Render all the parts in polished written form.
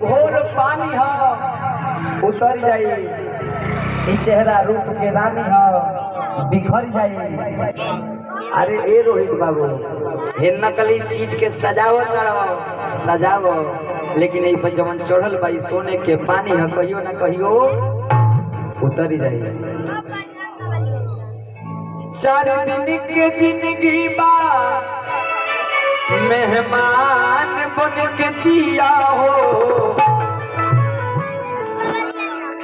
घोर पानी हो उतर जाई, ई चेहरा रूप के रानी हो बिखर जाई। अरे ए रोहित बाबू, हे नकली चीज के सजावट करो, सजावो, लेकिन यही पर जवन चढ़ल भाई सोने के पानी है, कहियो ना कहियो उतर जाई। 4 दिन के जिंदगी बा मेहमान बन के जिया हो,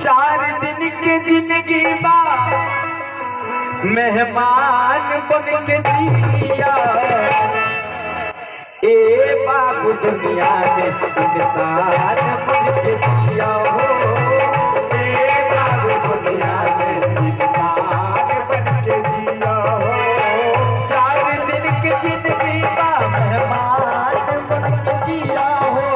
4 दिन के जिंदगी बा मेहमान बन के जिया। ए बाबू दुनिया में इंसान बन के जिया हो, ए बाबू दुनिया में इंसान बन के जिया हो। 4 दिन की जिंदगी का मेहमान बन के जिया हो,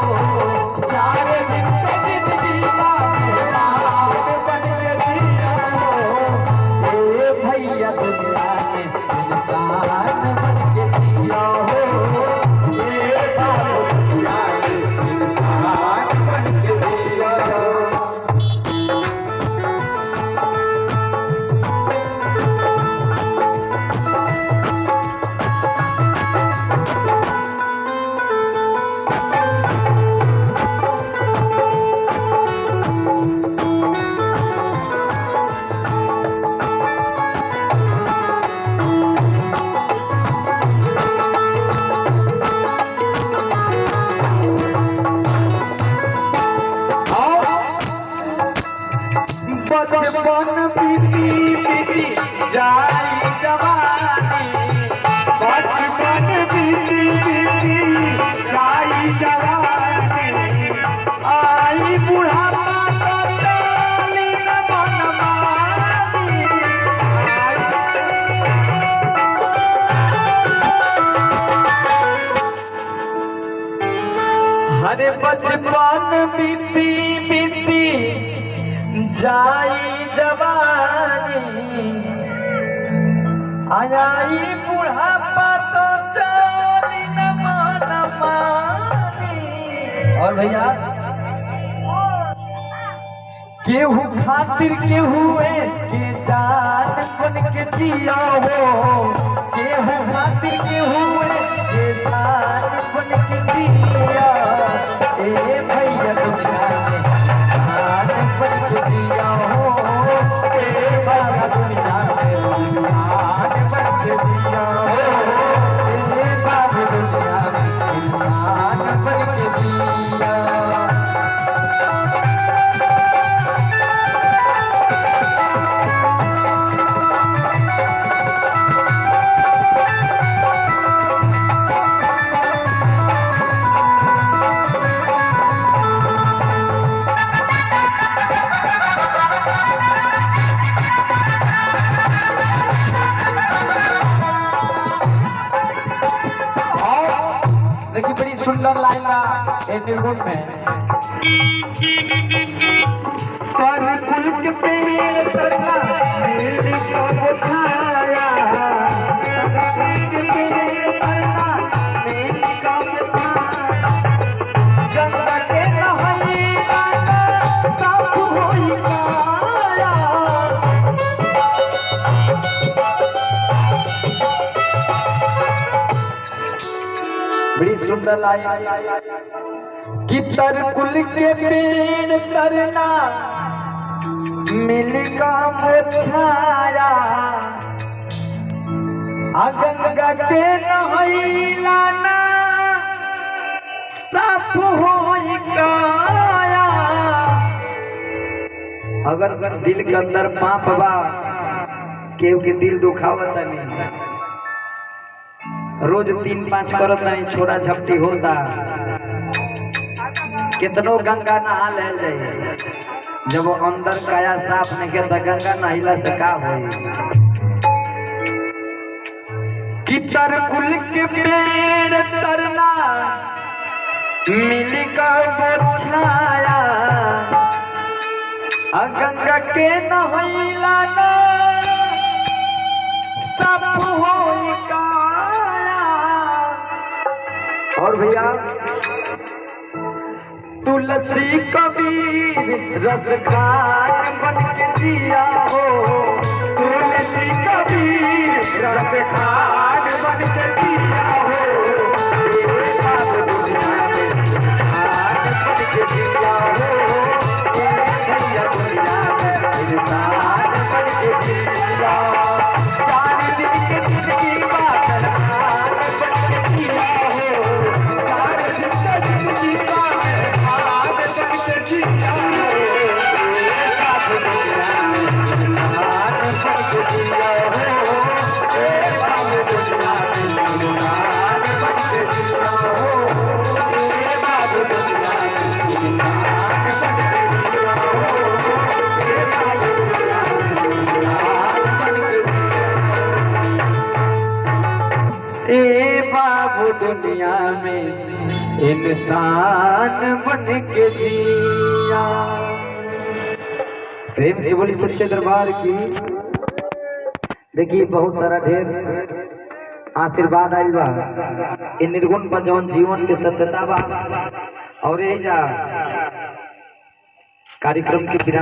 4 दिन की जिंदगी का मेहमान बन के जिया हो। ए भैया दुनिया में इंसान बन के जिया हो, बचपन बीती बीती जाई जवानी, बचपन बीती बीती जाई जवानी। आई बुढ़ापा तो चली न मनमानी, हरे बचपन बीती बीती जाई जवानी, आई बुढ़ापा तो चली न मनमानी। और भैया केहू खातिर केहू के जान बन के जिया हो, केहू खातिर केहू के जान बन के जिया। ए भैया दुनिया में जान बन के जिया हो, ए बाबा दुनिया में जान बन के जिया हो, ए बाबा दुनिया में जान बन के जिया। देखिए बड़ी सुंदर लाइन बा ए निर्गुण में। कर कुल के पेड़ तरना मिल को छाया, के पेड़ तरना मिल को छाया। गंगा के नहैया सब होई काया, बड़ी सुंदर लाइन कि तर कुल के पेड़ तरना मिल का छाया, गंगा के नहैला ना साफ होई काया। अगर दिल के अंदर पाप बा, केहू के दिल दुखावत नहीं, रोज 3-5 करत नहीं, छोरा झपटी होता, कितनो गंगा नहा ले जाए, जब वो अंदर काया साफ नहीं के तो गंगा नहिला से का होई। कि तर कुल के पेड़ तरना मिली का छाया, गंगा के नहिला ना सब होई काया। और भैया तू तुलसी कबीर रस खान बन के जिया हो, तुलसी कबीर रस खान बन के जिया हो, हे बाबू दुनिया में खान बन के जिया हो, हे भैया दुनिया में इंसान बन के जिया, 4 दिन के जिंदगी बादल खान बन के जिया हो, 4 दिन के जिंदगी बादल खान बन के जिया हो, हे बाबू दुनिया में इंसान बन के जिया हो, हे बाबू दुनिया में इंसान बन के जिया हो, हे बाबू दुनिया में इंसान बन के जिया हो, हे बाबू दुनिया में इंसान बन के ए बाबू दुनिया में इंसान बन के जिया। प्रेम से बोली सच्चे दरबार की। देखिए बहुत सारा ढेर आशीर्वाद आइल बा, इ निर्गुण पर जौन जीवन के सत्यता बा और यही जा कार्यक्रम के विराम